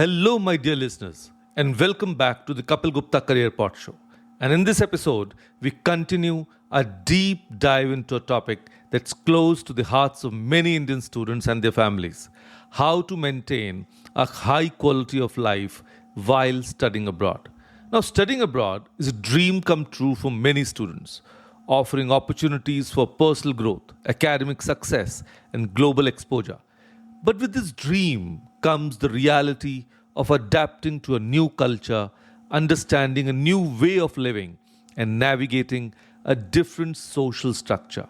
Hello, my dear listeners, and welcome back to the Kapil Gupta Career Pod Show. And in this episode, we continue a deep dive into a topic that's close to the hearts of many Indian students and their families: how to maintain a high quality of life while studying abroad. Now, studying abroad is a dream come true for many students, offering opportunities for personal growth, academic success, and global exposure. But with this dream comes the reality of adapting to a new culture, understanding a new way of living, and navigating a different social structure.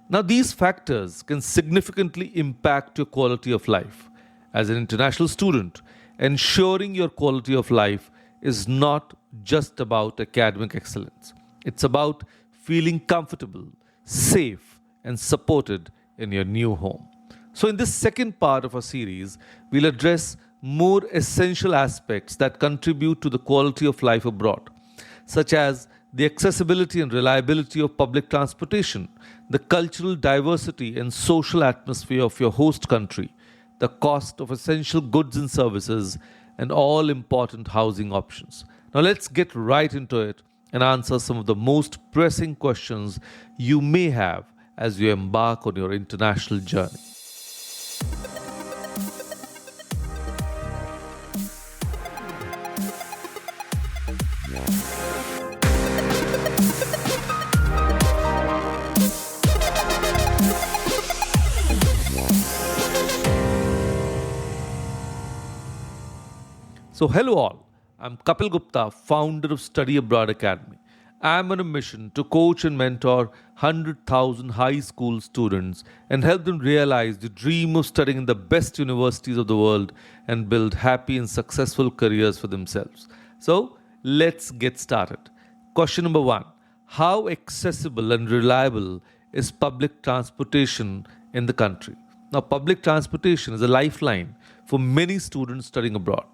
Now, these factors can significantly impact your quality of life. As an international student, ensuring your quality of life is not just about academic excellence. It's about feeling comfortable, safe, and supported in your new home. So, in this second part of our series, we'll address more essential aspects that contribute to the quality of life abroad, such as the accessibility and reliability of public transportation, the cultural diversity and social atmosphere of your host country, the cost of essential goods and services, and all important housing options. Now, let's get right into it and answer some of the most pressing questions you may have as you embark on your international journey. So, hello all. I'm Kapil Gupta, founder of Study Abroad Academy. I'm on a mission to coach and mentor 100,000 high school students and help them realize the dream of studying in the best universities of the world and build happy and successful careers for themselves. So, let's get started. Question number one: how accessible and reliable is public transportation in the country? Now, public transportation is a lifeline for many students studying abroad,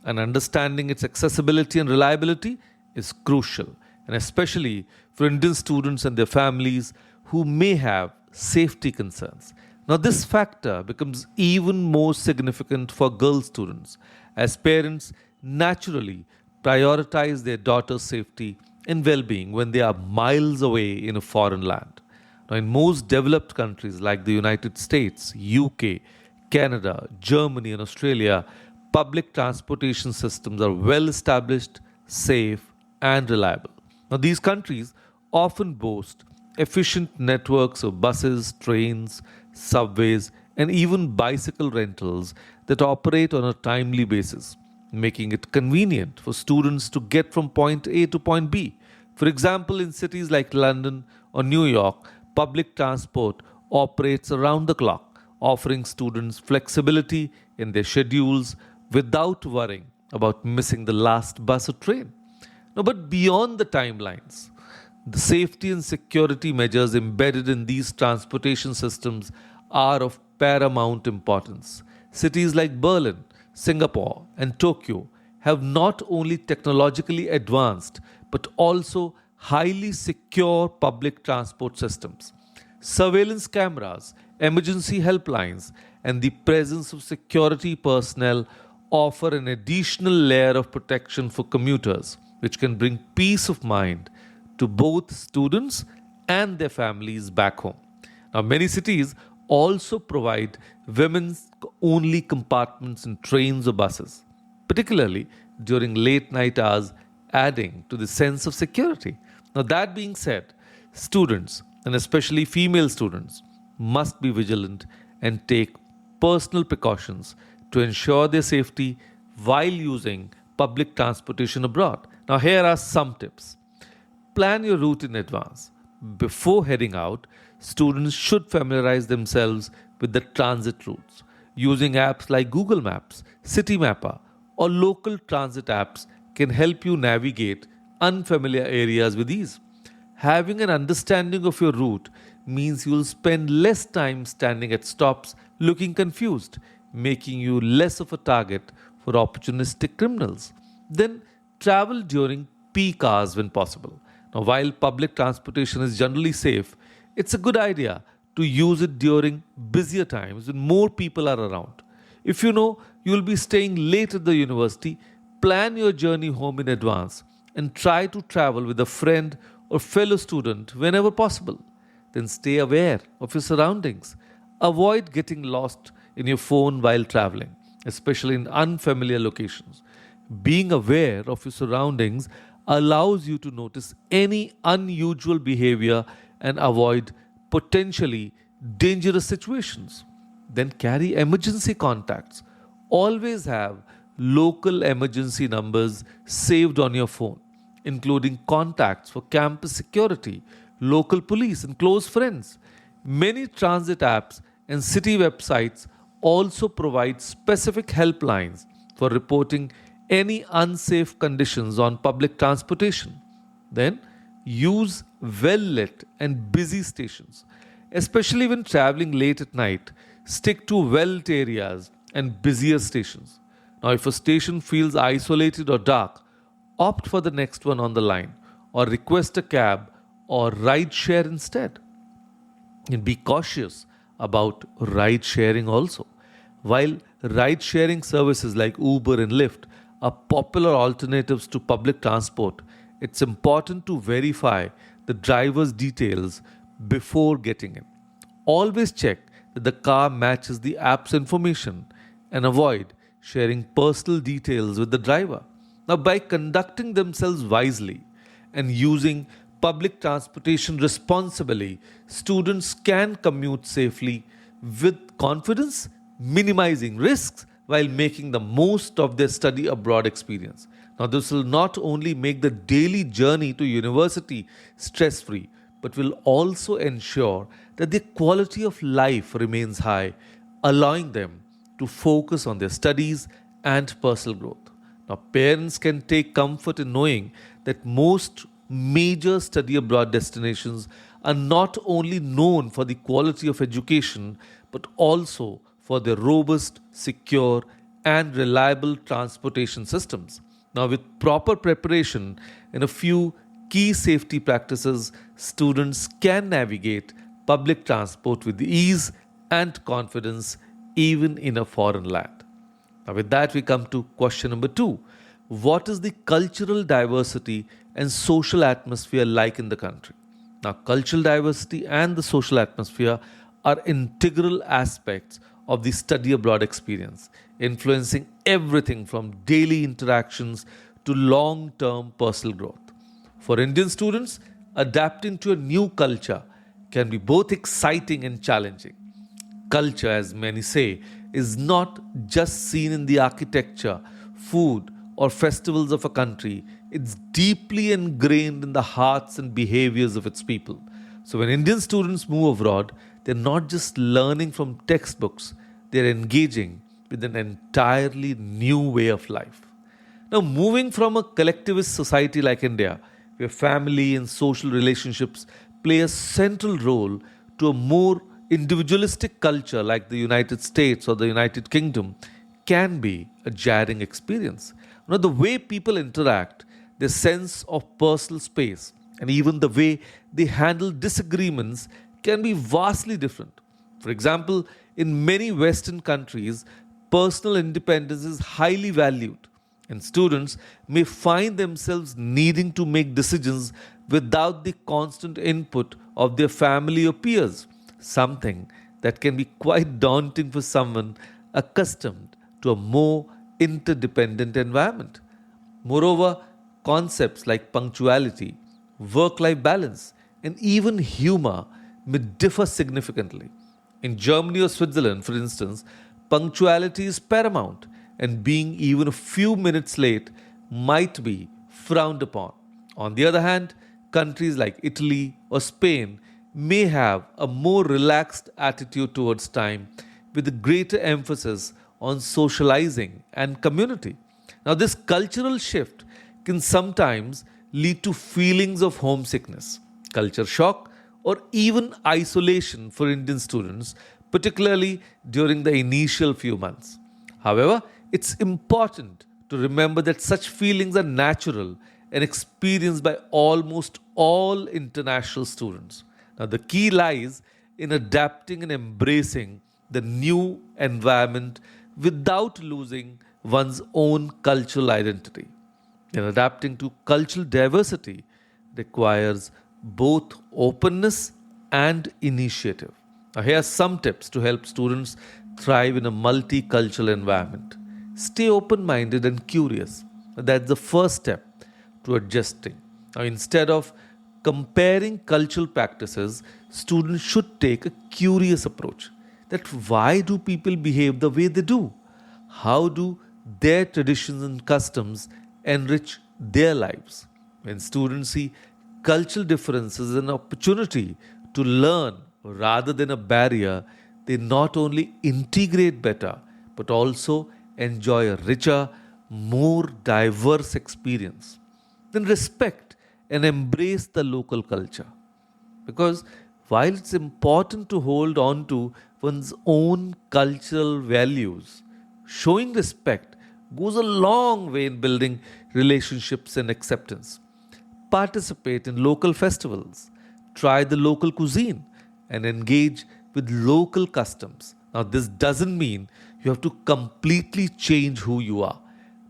and understanding its accessibility and reliability is crucial, and especially for Indian students and their families who may have safety concerns. Now, this factor becomes even more significant for girl students, as parents naturally prioritize their daughter's safety and well being when they are miles away in a foreign land. Now, in most developed countries like the United States, UK, Canada, Germany, and Australia, public transportation systems are well established, safe, and reliable. Now, these countries often boast efficient networks of buses, trains, subways, and even bicycle rentals that operate on a timely basis, making it convenient for students to get from point A to point B. For example, in cities like London or New York, public transport operates around the clock, offering students flexibility in their schedules without worrying about missing the last bus or train. Now, but beyond the timelines, the safety and security measures embedded in these transportation systems are of paramount importance. Cities like Berlin, Singapore, and Tokyo have not only technologically advanced but also highly secure public transport systems. Surveillance cameras, emergency helplines, and the presence of security personnel offer an additional layer of protection for commuters, which can bring peace of mind to both students and their families back home. Now, many cities also provide women's only compartments in trains or buses, particularly during late night hours, adding to the sense of security. Now, that being said, students, and especially female students, must be vigilant and take personal precautions to ensure their safety while using public transportation abroad. Now, here are some tips. Plan your route in advance. Before heading out, students should familiarize themselves with the transit routes. Using apps like Google Maps, City Mapper, or local transit apps can help you navigate unfamiliar areas with ease. Having an understanding of your route means you'll spend less time standing at stops looking confused, making you less of a target for opportunistic criminals. Then travel during peak hours when possible. Now, while public transportation is generally safe, it's a good idea to use it during busier times when more people are around. If you know you will be staying late at the university, plan your journey home in advance and try to travel with a friend or fellow student whenever possible. Then stay aware of your surroundings. Avoid getting lost in your phone while traveling, especially in unfamiliar locations. Being aware of your surroundings allows you to notice any unusual behavior and avoid potentially dangerous situations. Then carry emergency contacts. Always have local emergency numbers saved on your phone, including contacts for campus security, local police, and close friends. Many transit apps and city websites also provide specific helplines for reporting any unsafe conditions on public transportation. Then use well lit and busy stations. Especially when traveling late at night, stick to well lit areas and busier stations. Now, if a station feels isolated or dark, opt for the next one on the line or request a cab or ride share instead. And be cautious about ride sharing also. While ride sharing services like Uber and Lyft are popular alternatives to public transport, it's important to verify the driver's details before getting in. Always check that the car matches the app's information and avoid sharing personal details with the driver. Now, by conducting themselves wisely and using public transportation responsibly, students can commute safely with confidence, minimizing risks while making the most of their study abroad experience. Now, this will not only make the daily journey to university stress free, but will also ensure that their quality of life remains high, allowing them to focus on their studies and personal growth. Now, parents can take comfort in knowing that most major study abroad destinations are not only known for the quality of education but also for their robust, secure, and reliable transportation systems. Now, with proper preparation and a few key safety practices, students can navigate public transport with ease and confidence even in a foreign land. Now, with that, we come to question number 2. What is the cultural diversity and social atmosphere like in the country? Now, cultural diversity and the social atmosphere are integral aspects of the study abroad experience, influencing everything from daily interactions to long term personal growth. For Indian students, adapting to a new culture can be both exciting and challenging. Culture, as many say, is not just seen in the architecture, food, or festivals of a country, it's deeply ingrained in the hearts and behaviors of its people. So, when Indian students move abroad, they're not just learning from textbooks, they're engaging with an entirely new way of life. Now, moving from a collectivist society like India, where family and social relationships play a central role, to a more individualistic culture like the United States or the United Kingdom, can be a jarring experience. Now, the way people interact, their sense of personal space, and even the way they handle disagreements can be vastly different. For example, in many Western countries, personal independence is highly valued, and students may find themselves needing to make decisions without the constant input of their family or peers, something that can be quite daunting for someone accustomed to a more interdependent environment. Moreover, concepts like punctuality, work life balance, and even humor may differ significantly. In Germany or Switzerland, for instance, punctuality is paramount, and being even a few minutes late might be frowned upon. On the other hand, countries like Italy or Spain may have a more relaxed attitude towards time with a greater emphasis on socializing and community. Now, this cultural shift can sometimes lead to feelings of homesickness, culture shock, or even isolation for Indian students, particularly during the initial few months. However, it's important to remember that such feelings are natural and experienced by almost all international students. Now, the key lies in adapting and embracing the new environment without losing one's own cultural identity. And adapting to cultural diversity requires both openness and initiative. Now, here are some tips to help students thrive in a multicultural environment. Stay open minded and curious. That's the first step to adjusting. Now, instead of comparing cultural practices, students should take a curious approach. That why do people behave the way they do? How do their traditions and customs enrich their lives? When students see cultural differences as an opportunity to learn rather than a barrier, they not only integrate better but also enjoy a richer, more diverse experience. Then respect and embrace the local culture. Because while it's important to hold on to one's own cultural values, showing respect goes a long way in building relationships and acceptance. Participate in local festivals, try the local cuisine, and engage with local customs. Now, this doesn't mean you have to completely change who you are,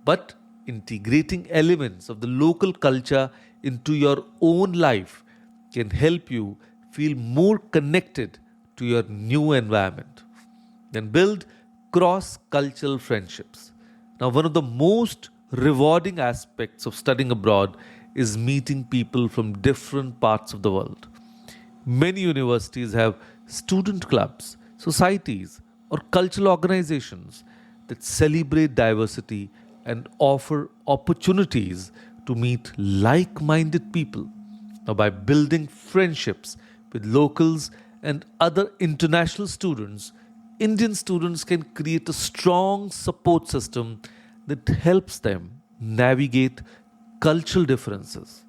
but integrating elements of the local culture into your own life can help you feel more connected to your new environment. Then build cross cultural friendships. Now, one of the most rewarding aspects of studying abroad is meeting people from different parts of the world. Many universities have student clubs, societies, or cultural organizations that celebrate diversity and offer opportunities to meet like minded people. Now, by building friendships with locals and other international students, Indian students can create a strong support system that helps them navigate cultural differences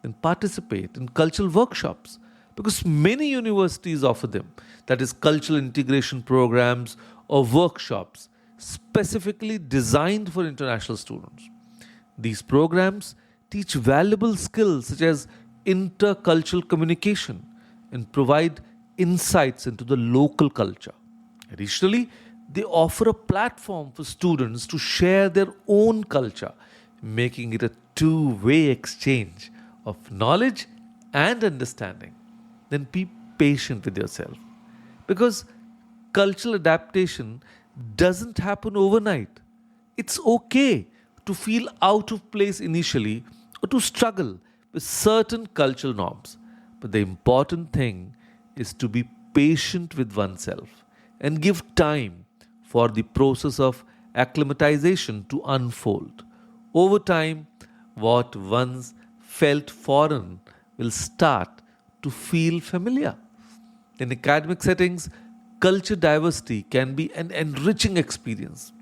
and participate in cultural workshops because many universities offer them, that is, cultural integration programs or workshops specifically designed for international students. These programs teach valuable skills such as intercultural communication and provide insights into the local culture. Additionally, they offer a platform for students to share their own culture, making it a two-way exchange of knowledge and understanding. Then be patient with yourself because cultural adaptation doesn't happen overnight. It's okay to feel out of place initially or to struggle with certain cultural norms. But the important thing is to be patient with oneself and give time for the process of acclimatization to unfold. Over time, what once felt foreign will start to feel familiar. In academic settings, culture diversity can be an enriching experience.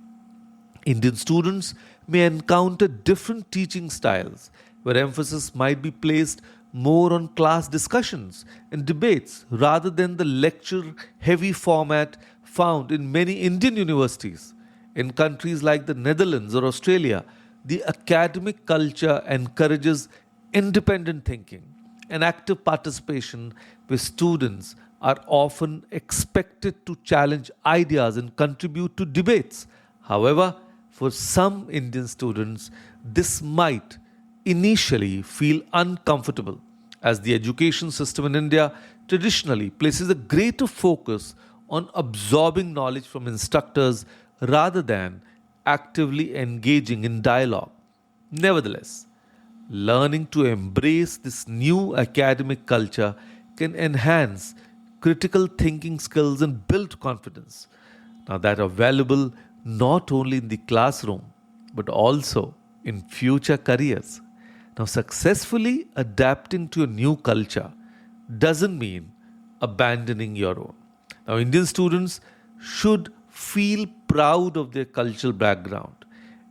Indian students may encounter different teaching styles where emphasis might be placed more on class discussions and debates rather than the lecture heavy format found in many Indian universities. In countries like the Netherlands or Australia, the academic culture encourages independent thinking and active participation where students are often expected to challenge ideas and contribute to debates. However, for some Indian students, this might initially feel uncomfortable as the education system in India traditionally places a greater focus on absorbing knowledge from instructors rather than actively engaging in dialogue. Nevertheless, learning to embrace this new academic culture can enhance critical thinking skills and build confidence. Now, that are valuable not only in the classroom but also in future careers. Now, successfully adapting to a new culture doesn't mean abandoning your own. Now, Indian students should feel proud of their cultural background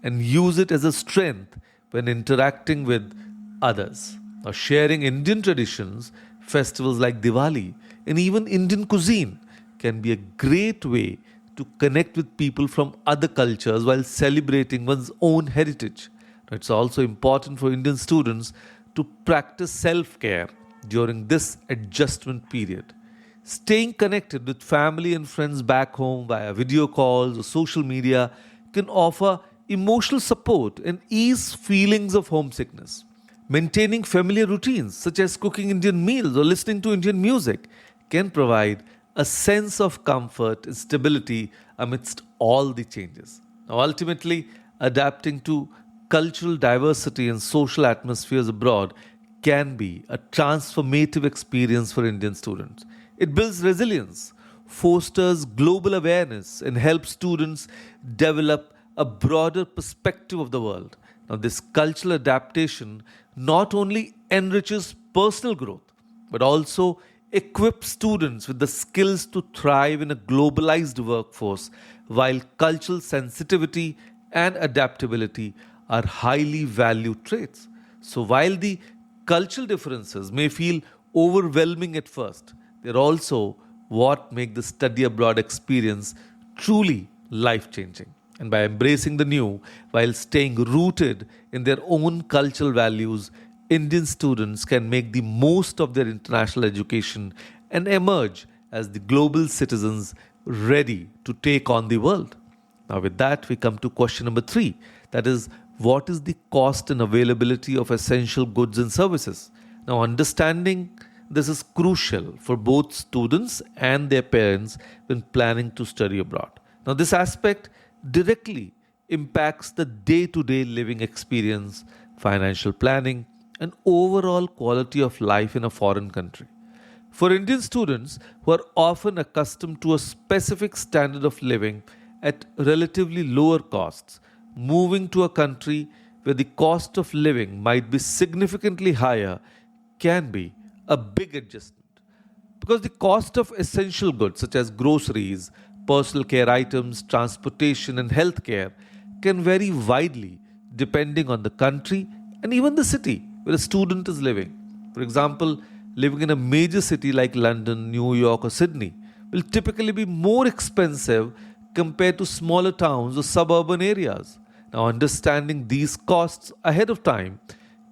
and use it as a strength when interacting with others. Now, sharing Indian traditions, festivals like Diwali, and even Indian cuisine can be a great way to connect with people from other cultures while celebrating one's own heritage. Now, it's also important for Indian students to practice self care during this adjustment period. Staying connected with family and friends back home via video calls or social media can offer emotional support and ease feelings of homesickness. Maintaining familiar routines, such as cooking Indian meals or listening to Indian music, can provide a sense of comfort and stability amidst all the changes. Now, ultimately, adapting to cultural diversity and social atmospheres abroad can be a transformative experience for Indian students. It builds resilience, fosters global awareness, and helps students develop a broader perspective of the world. Now, this cultural adaptation not only enriches personal growth, but also equips students with the skills to thrive in a globalized workforce, while cultural sensitivity and adaptability are highly valued traits. So, while the cultural differences may feel overwhelming at first, they're also what make the study abroad experience truly life changing. And by embracing the new while staying rooted in their own cultural values, Indian students can make the most of their international education and emerge as the global citizens ready to take on the world. Now, with that, we come to question number three, that is, what is the cost and availability of essential goods and services? Now, understanding this is crucial for both students and their parents when planning to study abroad. Now, this aspect directly impacts the day to day living experience, financial planning, and overall quality of life in a foreign country. For Indian students who are often accustomed to a specific standard of living at relatively lower costs, moving to a country where the cost of living might be significantly higher can be a big adjustment. Because the cost of essential goods such as groceries, personal care items, transportation, and healthcare can vary widely depending on the country and even the city where a student is living. For example, living in a major city like London, New York, or Sydney will typically be more expensive compared to smaller towns or suburban areas. Now, understanding these costs ahead of time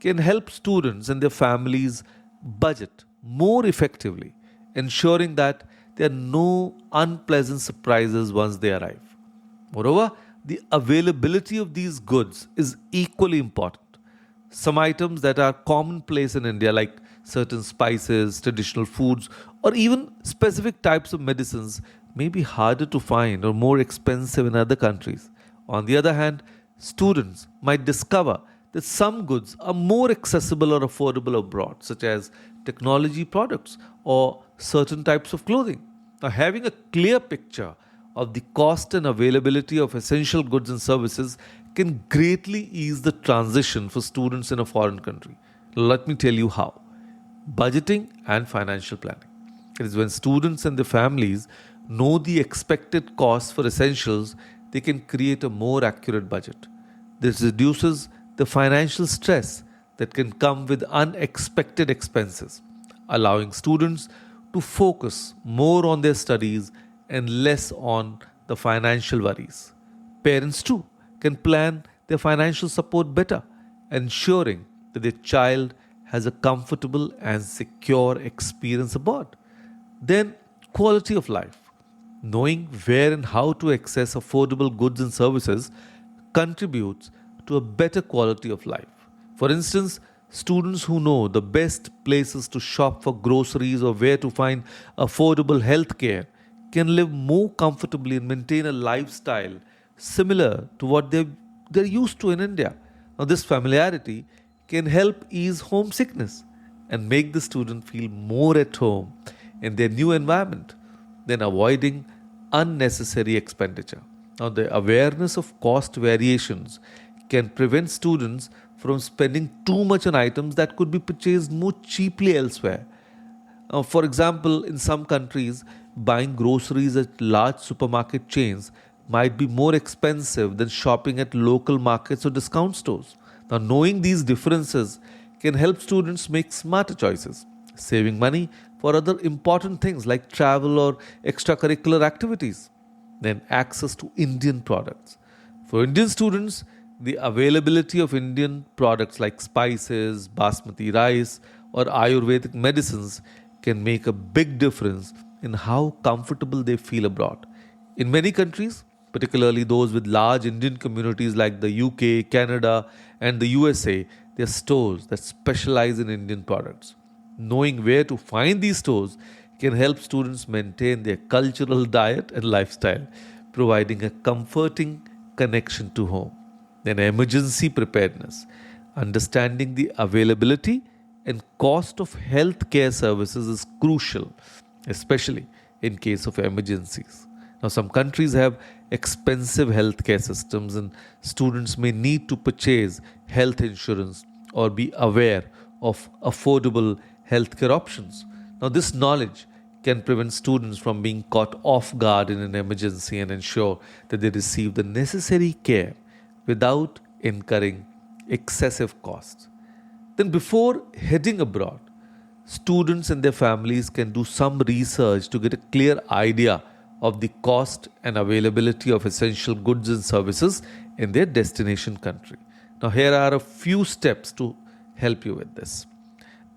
can help students and their families budget more effectively, ensuring that there are no unpleasant surprises once they arrive. Moreover, the availability of these goods is equally important. Some items that are commonplace in India, like certain spices, traditional foods, or even specific types of medicines, may be harder to find or more expensive in other countries. On the other hand, students might discover that some goods are more accessible or affordable abroad, such as technology products or certain types of clothing. Now, having a clear picture of the cost and availability of essential goods and services can greatly ease the transition for students in a foreign country. Let me tell you how. Budgeting and financial planning. It is when students and their families know the expected costs for essentials, they can create a more accurate budget. This reduces the financial stress that can come with unexpected expenses, allowing students to focus more on their studies and less on the financial worries. Parents, too, can plan their financial support better, ensuring that their child has a comfortable and secure experience abroad. Then, quality of life. Knowing where and how to access affordable goods and services contributes to a better quality of life. For instance, students who know the best places to shop for groceries or where to find affordable healthcare can live more comfortably and maintain a lifestyle similar to what they're used to in India. Now, this familiarity can help ease homesickness and make the student feel more at home in their new environment, then avoiding unnecessary expenditure. Now, the awareness of cost variations can prevent students from spending too much on items that could be purchased more cheaply elsewhere. For example, in some countries, buying groceries at large supermarket chains might be more expensive than shopping at local markets or discount stores. Now, knowing these differences can help students make smarter choices, saving money for other important things like travel or extracurricular activities. Then, access to Indian products. For Indian students, the availability of Indian products like spices, basmati rice, or Ayurvedic medicines can make a big difference in how comfortable they feel abroad. In many countries, particularly those with large Indian communities like the UK, Canada, and the USA, there are stores that specialize in Indian products. Knowing where to find these stores can help students maintain their cultural diet and lifestyle, providing a comforting connection to home. Then, emergency preparedness. Understanding the availability and cost of healthcare services is crucial, especially in case of emergencies. Now, some countries have expensive healthcare systems, and students may need to purchase health insurance or be aware of affordable healthcare options. Now, this knowledge can prevent students from being caught off guard in an emergency and ensure that they receive the necessary care without incurring excessive costs. Then, before heading abroad, students and their families can do some research to get a clear idea of the cost and availability of essential goods and services in their destination country. Now, here are a few steps to help you with this.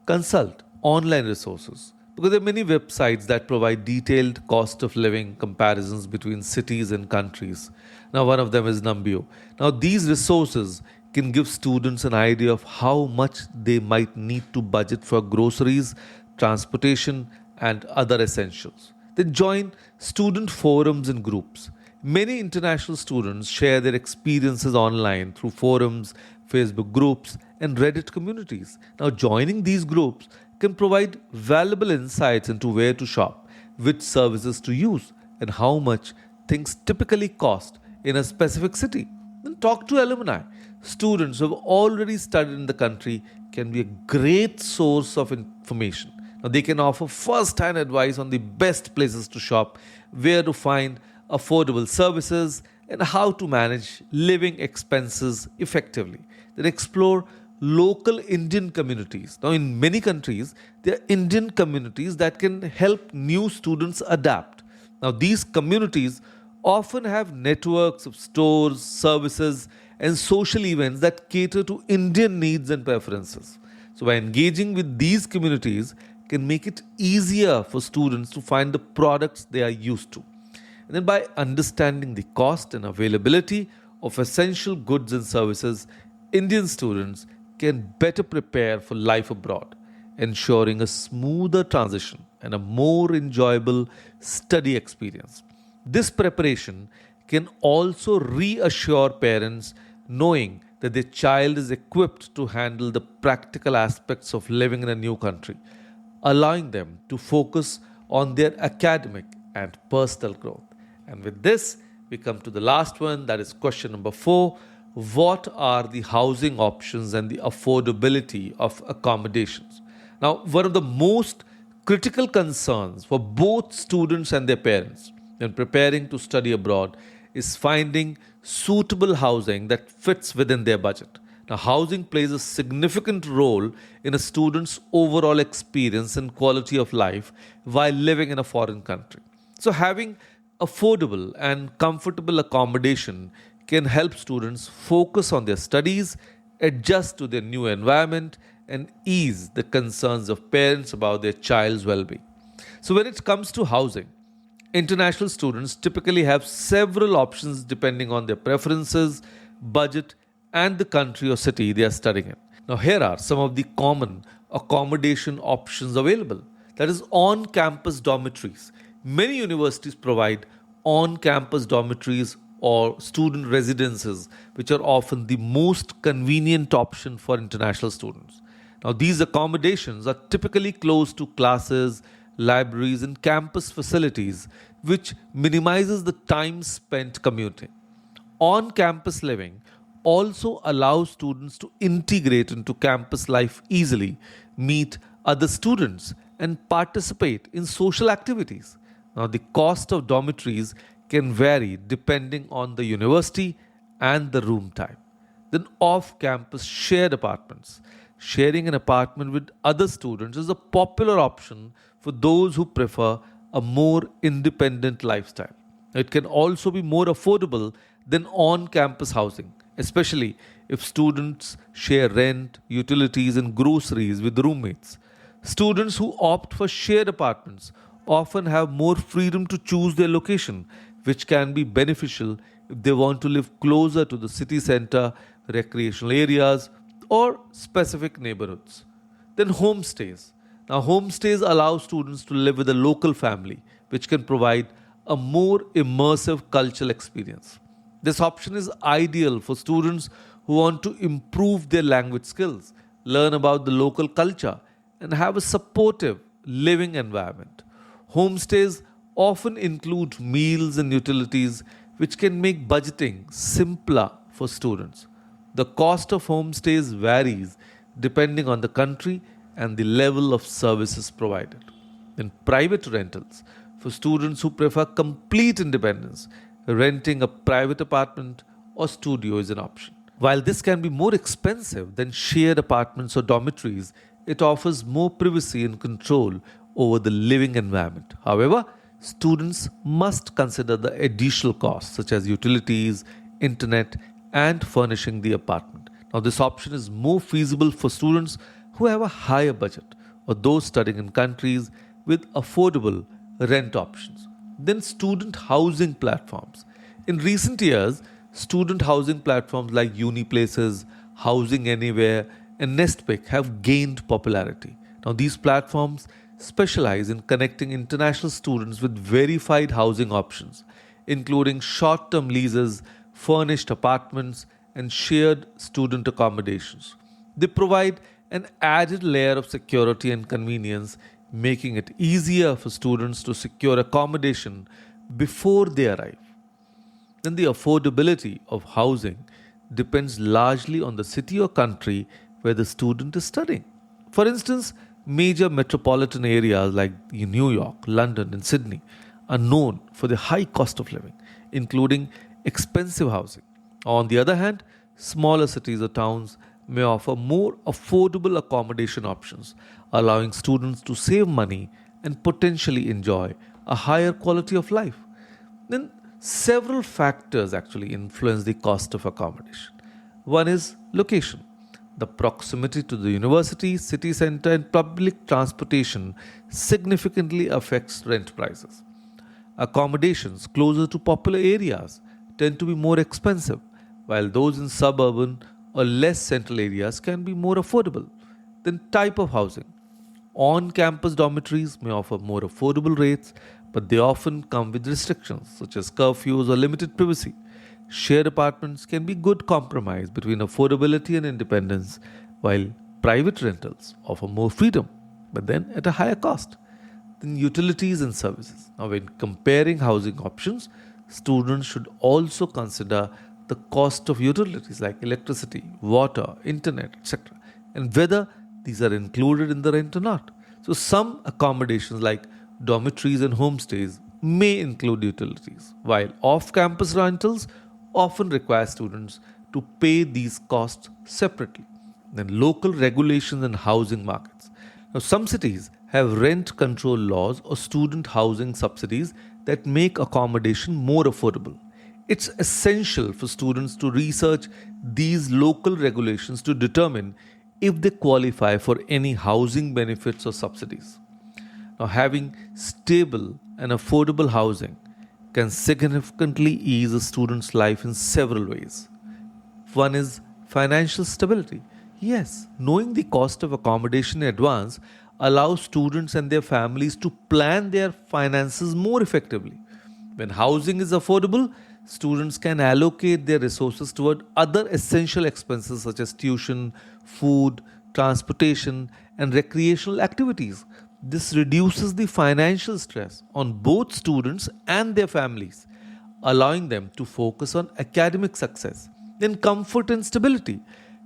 Consult online resources because there are many websites that provide detailed cost of living comparisons between cities and countries. Now, one of them is Numbeo. Now, these resources can give students an idea of how much they might need to budget for groceries, transportation, and other essentials. Then join student forums and groups. Many international students share their experiences online through forums, Facebook groups, and Reddit communities. Now, joining these groups can provide valuable insights into where to shop, which services to use, and how much things typically cost in a specific city. Then talk to alumni. Students who have already studied in the country can be a great source of information. Now, they can offer first hand advice on the best places to shop, where to find affordable services, and how to manage living expenses effectively. Then explore local Indian communities. Now, in many countries, there are Indian communities that can help new students adapt. Now, these communities often have networks of stores, services, and social events that cater to Indian needs and preferences. So, by engaging with these communities, can make it easier for students to find the products they are used to. And then, by understanding the cost and availability of essential goods and services, Indian students can better prepare for life abroad, ensuring a smoother transition and a more enjoyable study experience. This preparation can also reassure parents knowing that their child is equipped to handle the practical aspects of living in a new country, allowing them to focus on their academic and personal growth. And with this, we come to the last one, that is question number 4. What are the housing options and the affordability of accommodations? Now, one of the most critical concerns for both students and their parents when preparing to study abroad is finding suitable housing that fits within their budget. Now, housing plays a significant role in a student's overall experience and quality of life while living in a foreign country. So, having affordable and comfortable accommodation can help students focus on their studies, adjust to their new environment, and ease the concerns of parents about their child's well being. So, when it comes to housing, international students typically have several options depending on their preferences, budget, and the country or city they are studying in. Now, here are some of the common accommodation options available. That is, on campus dormitories. Many universities provide on campus dormitories or student residences, which are often the most convenient option for international students. Now, these accommodations are typically close to classes, libraries, and campus facilities, which minimizes the time spent commuting. On campus living also allows students to integrate into campus life easily, meet other students, and participate in social activities. Now, the cost of dormitories can vary depending on the university and the room type. Then, off campus shared apartments. Sharing an apartment with other students is a popular option for those who prefer a more independent lifestyle. It can also be more affordable than on campus housing, especially if students share rent, utilities, and groceries with roommates. Students who opt for shared apartments often have more freedom to choose their location, which can be beneficial if they want to live closer to the city center, recreational areas, or specific neighborhoods. Then homestays. Now, homestays allow students to live with a local family, which can provide a more immersive cultural experience. This option is ideal for students who want to improve their language skills, learn about the local culture, and have a supportive living environment. Homestays often include meals and utilities, which can make budgeting simpler for students. The cost of homestays varies depending on the country and the level of services provided. In private rentals, for students who prefer complete independence, renting a private apartment or studio is an option. While this can be more expensive than shared apartments or dormitories, it offers more privacy and control over the living environment. However, students must consider the additional costs such as utilities, internet, and furnishing the apartment. Now, this option is more feasible for students who have a higher budget or those studying in countries with affordable rent options. Then, student housing platforms. In recent years, student housing platforms like Uniplaces, Housing Anywhere, and Nestpick have gained popularity. Now, these platforms specialize in connecting international students with verified housing options, including short term leases, furnished apartments, and shared student accommodations. They provide an added layer of security and convenience, making it easier for students to secure accommodation before they arrive. Then the affordability of housing depends largely on the city or country where the student is studying. For instance, major metropolitan areas like New York, London, and Sydney are known for the high cost of living, including expensive housing. On the other hand, smaller cities or towns may offer more affordable accommodation options, allowing students to save money and potentially enjoy a higher quality of life. Then, several factors actually influence the cost of accommodation. One is location. The proximity to the university, city center, and public transportation significantly affects rent prices. Accommodations closer to popular areas tend to be more expensive, while those in suburban or less central areas can be more affordable. Then, type of housing. On campus dormitories may offer more affordable rates, but they often come with restrictions such as curfews or limited privacy. Shared apartments can be good compromise between affordability and independence, while private rentals offer more freedom, but then at a higher cost. Then utilities and services. Now, when comparing housing options, students should also consider the cost of utilities like electricity, water, internet, etc., and whether these are included in the rent or not. So, some accommodations like dormitories and homestays may include utilities, while off campus rentals often require students to pay these costs separately. Then, local regulations and housing markets. Now, some cities have rent control laws or student housing subsidies that make accommodation more affordable. It's essential for students to research these local regulations to determine if they qualify for any housing benefits or subsidies. Now, having stable and affordable housing can significantly ease a student's life in several ways. One is financial stability. Yes, knowing the cost of accommodation in advance allows students and their families to plan their finances more effectively. When housing is affordable, students can allocate their resources toward other essential expenses such as tuition, food, transportation, and recreational activities. This reduces the financial stress on both students and their families, allowing them to focus on academic success. Then, comfort and stability.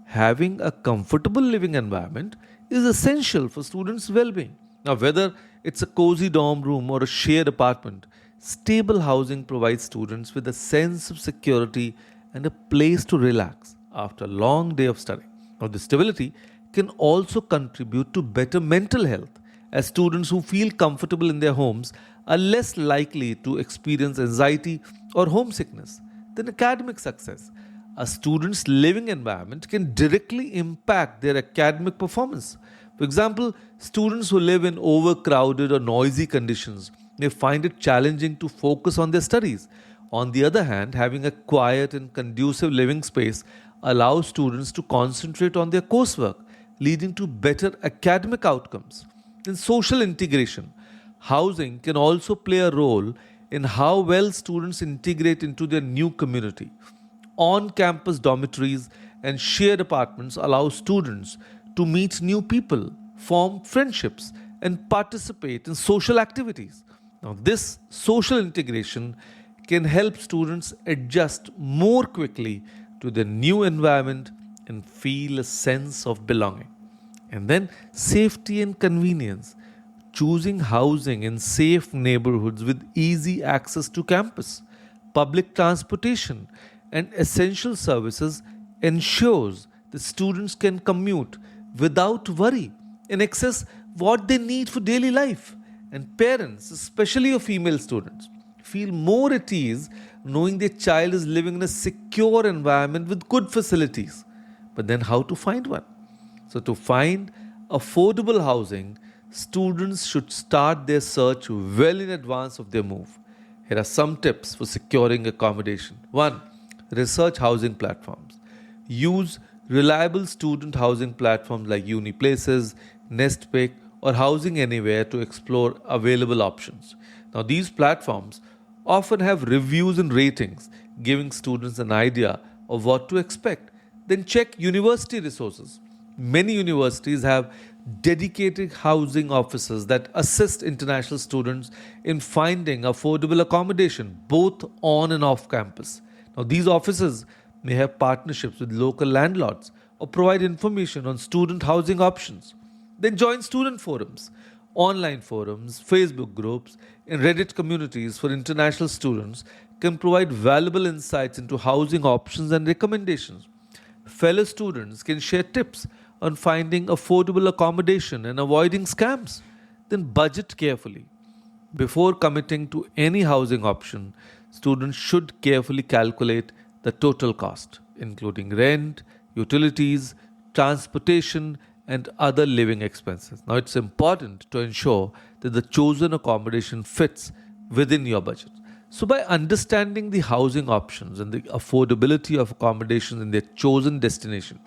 Having a comfortable living environment is essential for students' well being. Now, whether it's a cozy dorm room or a shared apartment, stable housing provides students with a sense of security and a place to relax after a long day of studying. Now, this stability can also contribute to better mental health, as students who feel comfortable in their homes are less likely to experience anxiety or homesickness. Then, academic success. A student's living environment can directly impact their academic performance. For example, students who live in overcrowded or noisy conditions may find it challenging to focus on their studies. On the other hand, having a quiet and conducive living space allows students to concentrate on their coursework, leading to better academic outcomes. In social integration, housing can also play a role in how well students integrate into their new community. On campus dormitories and shared apartments allow students to meet new people, form friendships, and participate in social activities. Now, this social integration can help students adjust more quickly to their new environment and feel a sense of belonging. And then, safety and convenience. Choosing housing in safe neighborhoods with easy access to campus, public transportation, and essential services ensures that students can commute without worry and access what they need for daily life. And parents, especially of female students, feel more at ease knowing their child is living in a secure environment with good facilities. But then, how to find one? So, to find affordable housing, students should start their search well in advance of their move. Here are some tips for securing accommodation. 1. Research housing platforms. Use reliable student housing platforms like UniPlaces, NestPick, or Housing Anywhere to explore available options. Now, these platforms often have reviews and ratings, giving students an idea of what to expect. Then check university resources. Many universities have dedicated housing officers that assist international students in finding affordable accommodation both on and off campus. Now, these offices may have partnerships with local landlords or provide information on student housing options. Then join student forums, online forums, Facebook groups, and Reddit communities for international students can provide valuable insights into housing options and recommendations. Fellow students can share tips on finding affordable accommodation and avoiding scams. Then budget carefully. Before committing to any housing option, students should carefully calculate the total cost, including rent, utilities, transportation, and other living expenses. Now, it's important to ensure that the chosen accommodation fits within your budget. So, by understanding the housing options and the affordability of accommodations in their chosen destination,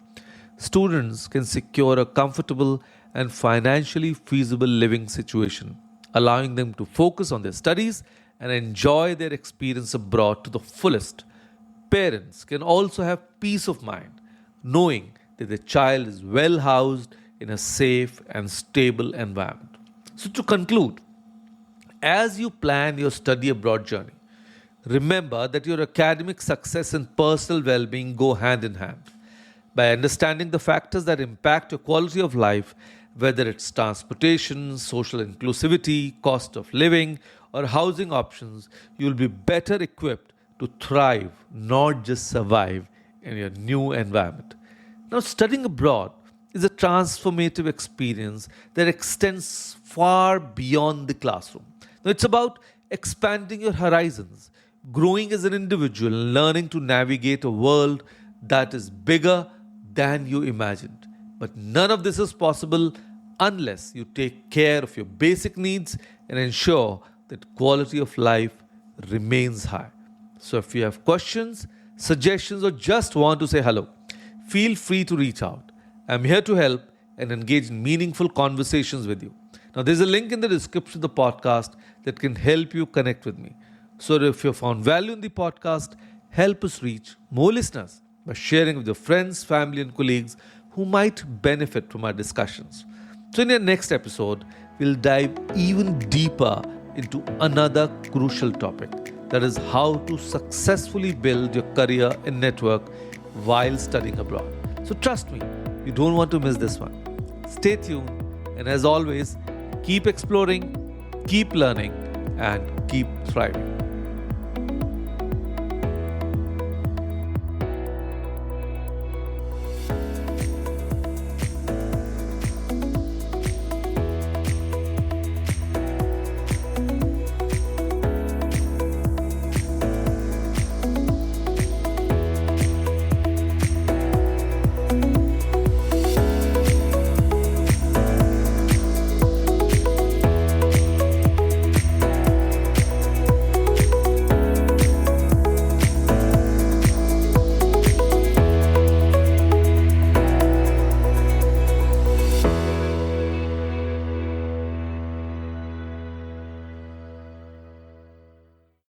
students can secure a comfortable and financially feasible living situation, allowing them to focus on their studies and enjoy their experience abroad to the fullest. Parents can also have peace of mind knowing that their child is well housed in a safe and stable environment. So, to conclude, as you plan your study abroad journey, remember that your academic success and personal well being go hand in hand. By understanding the factors that impact your quality of life, whether it's transportation, social inclusivity, cost of living, or housing options, you'll be better equipped to thrive, not just survive in your new environment. Now, studying abroad is a transformative experience that extends far beyond the classroom. Now, it's about expanding your horizons, growing as an individual, and learning to navigate a world that is bigger than you imagined. But none of this is possible unless you take care of your basic needs and ensure that quality of life remains high. So, if you have questions, suggestions, or just want to say hello, feel free to reach out. I'm here to help and engage in meaningful conversations with you. Now, there's a link in the description of the podcast that can help you connect with me. So, if you found value in the podcast, help us reach more listeners by sharing with your friends, family, and colleagues who might benefit from our discussions. So, in our next episode, we'll dive even deeper into another crucial topic, that is, how to successfully build your career and network while studying abroad. So, trust me, you don't want to miss this one. Stay tuned, and as always, keep exploring, keep learning, and keep thriving.